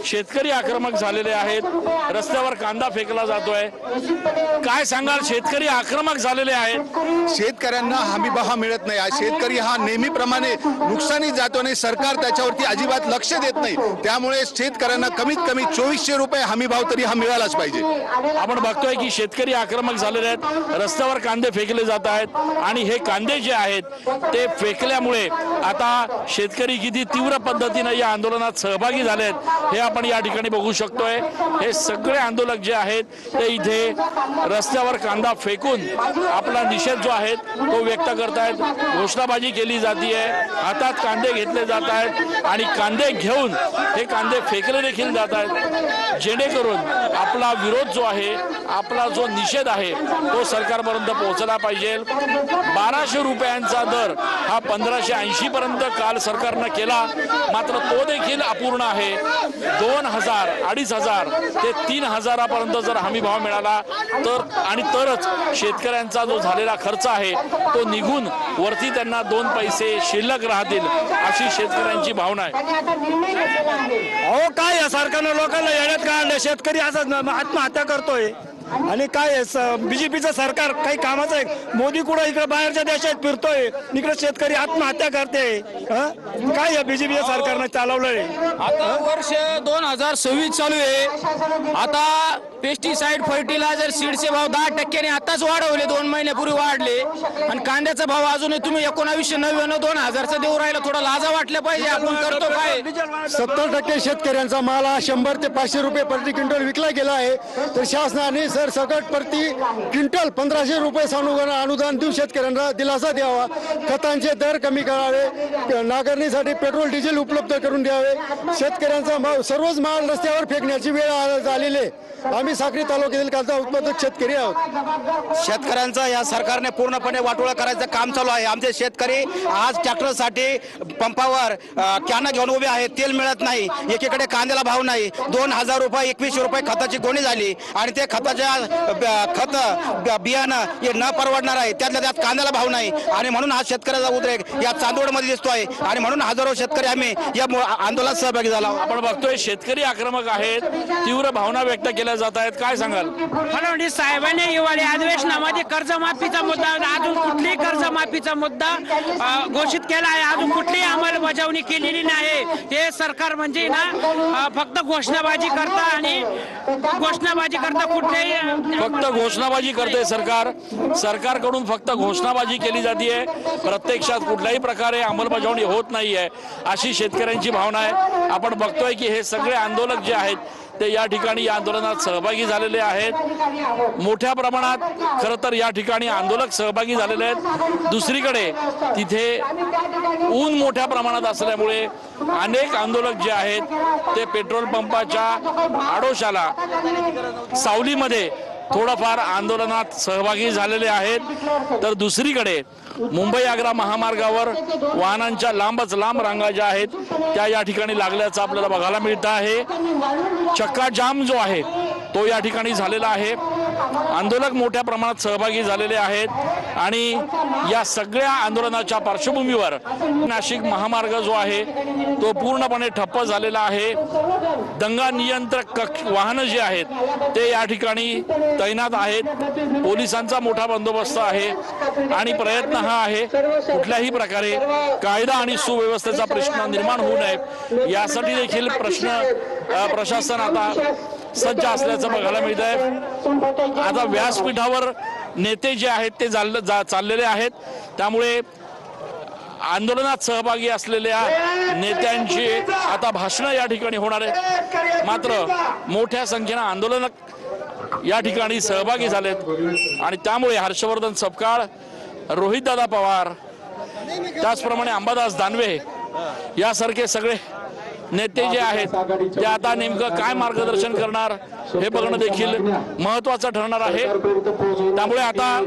शेतकरी आक्रमक झालेले आहेत। रस्त्यावर कांदा फेकला जातोय। काय सांगाल, शेतकरी आक्रमक झालेले आहेत? शेतकऱ्यांना हमी भाव मिळत नाही। शेतकरी हा नेहमीप्रमाणे नुकसानी जातो आणि सरकार त्याच्यावरती अजिबात लक्ष देत नाही। त्यामुळे शेतकऱ्यांना कमीत कमी 2400 रुपये हमी भाव तरी हा मिळालाच पाहिजे। आपण बघतोय की शेतकरी आक्रमक झालेले आहेत। रस्त्यावर कांदे फेकले जात आहेत आणि हे कांदे जे आहेत ते फेकल्यामुळे आता शेतकरी किती तीव्र पद्धतीने या आंदोलनात सहभागी झाले आहेत हे आपण या ठिकाणी बघू शकतोय। हे सगळे आंदोलक जे आहेत ते इथे रस्त्यावर कांदा फेकून आपला निषेध जो आहे तो व्यक्त करतायत। घोषणाबाजी केली जाते, हातात कांदे घेतले जात आहेत आणि कांदे घेऊन हे कांदे फेकले देखील जात आहेत, जेणेकरून आपला विरोध जो आहे, आपला जो निषेध आहे तो सरकारपर्यंत पोहोचला पाहिजे। 1200 रुपयांचा दर हा 1580 पर्यंत काल सरकारने केला, मात्र तो देखील अपूर्ण आहे। 2000, 2500 ते 3000 पर्यंत जर हमी भाव मिळाला तर आणि तरच शेतकऱ्यांचा जो झालेला खर्च आहे तो निघून वरती त्यांना 2 पैसे शिल्लक राहतील, अशी शेतकऱ्यांची भावना आहे। अहो काय या सरकारनं लोकांना येण्यात काढलं, शेतकरी असं आत्महत्या करतोय आणि काय बीजेपीचं सरकार काही कामाचं आहे? मोदी कुठं इकडे बाहेरच्या देशात फिरतोय, इकडे शेतकरी आत्महत्या करते। काय या बीजेपीच्या सरकारनं चालवलंय? आता वर्ष 2026 चालू आहे। आता पेस्टिसाइड फर्टिलायझर सीडचे भाव 10% आताच वाढवले, 2 महिन्यापूर्वी वाढले आणि कांद्याचा भाव अजूनही तुम्ही 1999 2000चा देऊ राहिला। थोडा लाजा वाटल्या पाहिजे, आपण करतो काय? 70% शेतकऱ्यांचा माल 100 ते 500 रुपये प्रति क्विंटल विकला गेला आहे, तर शासनाने सरसकट प्रति क्विंटल 1500 रुपये अनुदान देऊन शेतकऱ्यांना दिलासा द्यावा। खतांचे दर कमी करावे, नांगरणीसाठी पेट्रोल डिझेल उपलब्ध करून द्यावे। शेतकऱ्यांचा सर्वच माल रस्त्यावर फेकण्याची वेळ झालेली आहे। आम्ही साक्री तालुक्यातील कांदा उत्पादक शेतकरी आहोत। शेतकऱ्यांचा या सरकारने पूर्णपणे वाटोळा करायचं काम चालू आहे। आमचे शेतकरी आज ट्रॅक्टरसाठी पंपावर कॅन घेऊन उभे आहेत, तेल मिळत नाही, एकीकडे कांद्याला भाव नाही। 2000 रुपये 2100 रुपये खताची गोणी झाली आणि ते खताच्या खत बियाणं हे न परवडणार आहे, त्यातल्या त्यात कांद्याला भाव नाही आणि म्हणून हा शेतकऱ्याचा उद्रेक या चांदवडमध्ये दिसतोय आणि म्हणून हजारो शेतकरी आम्ही या आंदोलनात सहभागी झाला। आपण बघतोय शेतकरी आक्रमक आहेत, तीव्र भावना व्यक्त केल्या जात आहेत। काय सांगाल? फडणवीस साहेबांनी हिवाळी अधिवेशनामध्ये कर्जमाफीचा मुद्दा, अजून कुठलीही कर्जमाफीचा मुद्दा घोषित केला आहे, अजून कुठलीही अंमलबजावणी केलेली नाही। हे सरकार म्हणजे ना फक्त घोषणाबाजी करता आणि घोषणाबाजी करता, कुठलेही फक्त घोषणाबाजी करते सरकार। सरकारकडून फक्त घोषणाबाजी केली जाते, प्रत्यक्षात कुठल्याही प्रकारे अंमलबजावणी होत नाहीये, अशी शेतकऱ्यांची भावना आहे। आपण बघतोय की हे सगळे आंदोलक जे आहेत ते या ठिकाणी या आंदोलनात सहभागी झालेले आहेत। मोठ्या प्रमाणात खरं तर या ठिकाणी आंदोलक सहभागी झालेले आहेत। दुसरीकडे तिथे ऊन मोठ्या प्रमाणात असल्यामुळे अनेक आंदोलक जे आहेत ते पेट्रोल पंपाच्या आडोशाला सावलीमध्ये थोडंफार आंदोलनात सहभागी झालेले आहेत। तर दुसरीकडे मुंबई आग्रा महामार्गावर वाहनांच्या लांबच लांब रांगा ज्या आहेत त्या या ठिकाणी लागल्याचं आपल्याला बघायला मिळतं आहे। चक्का जाम जो आहे तो या ठिकाणी झालेला आहे। आंदोलक मोठ्या प्रमाणात सहभागी झालेले आहेत आणि या सगळ्या आंदोलनाच्या पार्श्वभूमीवर नाशिक महामार्ग जो आहे तो पूर्णपणे ठप्प झालेला आहे। दंगा नियंत्रक वाहनं जे आहेत ते या ठिकाणी तैनात आहेत, पोलिसांचा मोठा बंदोबस्त आहे आणि प्रयत्न हा आहे कुठल्याही प्रकारे कायदा आणि सुव्यवस्थेचा प्रश्न निर्माण होऊ नये यासाठी देखील प्रशासन आता सज्ज असल्याचं बघायला मिळत आहे। आता व्यासपीठावर नेते जे आहेत ते चाललेले आहेत, त्यामुळे आंदोलनात सहभागी असलेल्या नेत्यांची आता भाषणं या ठिकाणी होणार आहेत। मात्र मोठ्या संख्येनं आंदोलक या ठिकाणी सहभागी झालेत आणि त्यामुळे हर्षवर्धन सपकाळ, रोहितदादा पवार, त्याचप्रमाणे अंबादास दानवे यासारखे सगळे नेते जे आहेत ते आता नेमकं काय मार्गदर्शन करणार हे बघणं देखील महत्त्वाचं ठरणार आहे। त्यामुळे आता